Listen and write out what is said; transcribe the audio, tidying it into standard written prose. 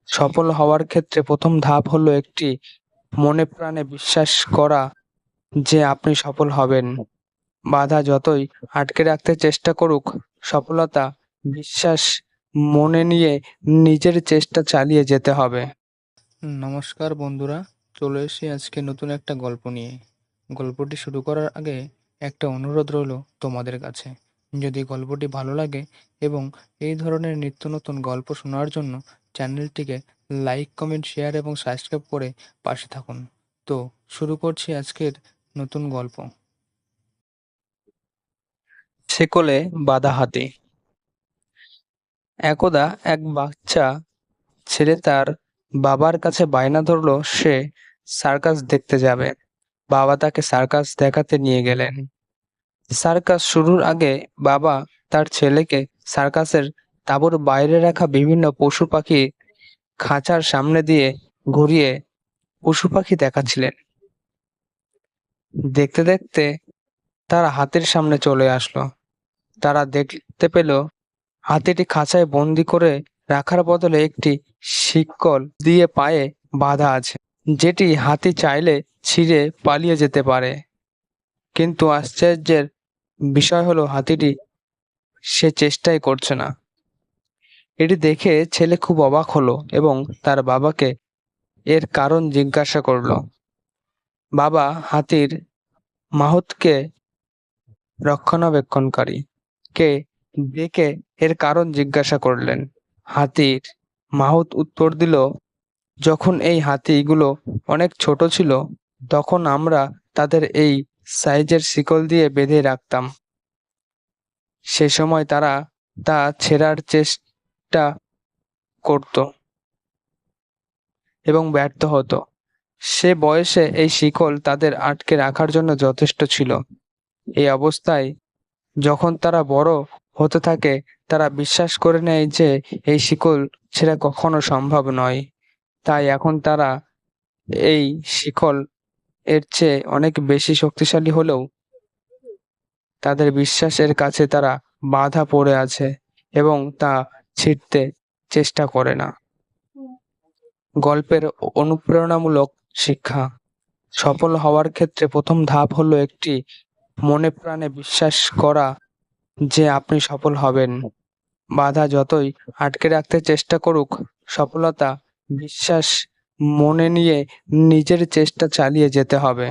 সফল হওয়ার ক্ষেত্রে প্রথম ধাপ হলো একটি মনে প্রাণে বিশ্বাস করা যে আপনি সফল হবেন। বাধা যতই আটকে রাখতে চেষ্টা করুক, সফলতা বিশ্বাস মনে নিয়ে নিজের চেষ্টা চালিয়ে যেতে হবে। নমস্কার বন্ধুরা, চলে এসেছি আজকে নতুন একটা গল্প নিয়ে। গল্পটি শুরু করার আগে একটা অনুরোধ রইল তোমাদের কাছে। যদি গল্পটি ভালো লাগে এবং এই ধরনের নিত্য নতুন গল্প শোনার জন্য চ্যানেলটিকে লাইক, কমেন্ট, শেয়ার এবং সাবস্ক্রাইব করে পাশে থাকুন। তো শুরু করছি আজকের নতুন গল্প। শেকলে বাধা হাতে। একদা এক বাচ্চা ছেলে তার বাবার কাছে বায়না ধরল সে সার্কাস দেখতে যাবে। বাবা তাকে সার্কাস দেখাতে নিয়ে গেলেন। সার্কাস শুরুর আগে বাবা তার ছেলেকে সার্কাসের তাঁবুর বাইরে রাখা বিভিন্ন পশু পাখি খাঁচার সামনে দিয়ে ঘুরিয়ে পশু পাখি দেখাচ্ছিলেন। দেখতে দেখতে তারা হাতির সামনে চলে আসলো। তারা দেখতে পেল হাতিটি খাঁচায় বন্দি করে রাখার বদলে একটি শিকল দিয়ে পায়ে বাঁধা আছে, যেটি হাতি চাইলে ছিঁড়ে পালিয়ে যেতে পারে। কিন্তু আশ্চর্যের বিষয় হলো হাতিটি সে চেষ্টাই করছে না। এটি দেখে ছেলে খুব অবাক হলো এবং তার বাবাকে এর কারণ জিজ্ঞাসা করলো। বাবা হাতির মাহুতকে রক্ষণাবেক্ষণকারী কে ডেকে এর কারণ জিজ্ঞাসা করলেন। হাতির মাহুত উত্তর দিল, যখন এই হাতিগুলো অনেক ছোট ছিল তখন আমরা তাদের এই সাইজের শিকল দিয়ে বেঁধে রাখতাম। সে সময় তারা তা ছেঁড়ার চেষ্টা করত এবং ব্যর্থ হতো। সে বয়সে এই শিকল তাদের আটকে রাখার জন্য যথেষ্ট ছিল। এই অবস্থায় যখন তারা বড় হতে থাকে, তারা বিশ্বাস করে নেয় যে এই শিকল ছেঁড়া কখনো সম্ভব নয়। তাই এখন তারা এই শিকল এর চেয়ে অনেক বেশি শক্তিশালী হলেও তাদের বিশ্বাসের কাছে তারা বাধা পড়ে আছে এবং তা ছিঁড়তে চেষ্টা করে না। গল্পের অনুপ্রেরণামূলক শিক্ষা। সফল হওয়ার ক্ষেত্রে প্রথম ধাপ হলো একটি মনে প্রাণে বিশ্বাস করা যে আপনি সফল হবেন। বাধা যতই আটকে রাখতে চেষ্টা করুক, সফলতা বিশ্বাস মনে নিয়ে নিজের চেষ্টা চালিয়ে যেতে হবে।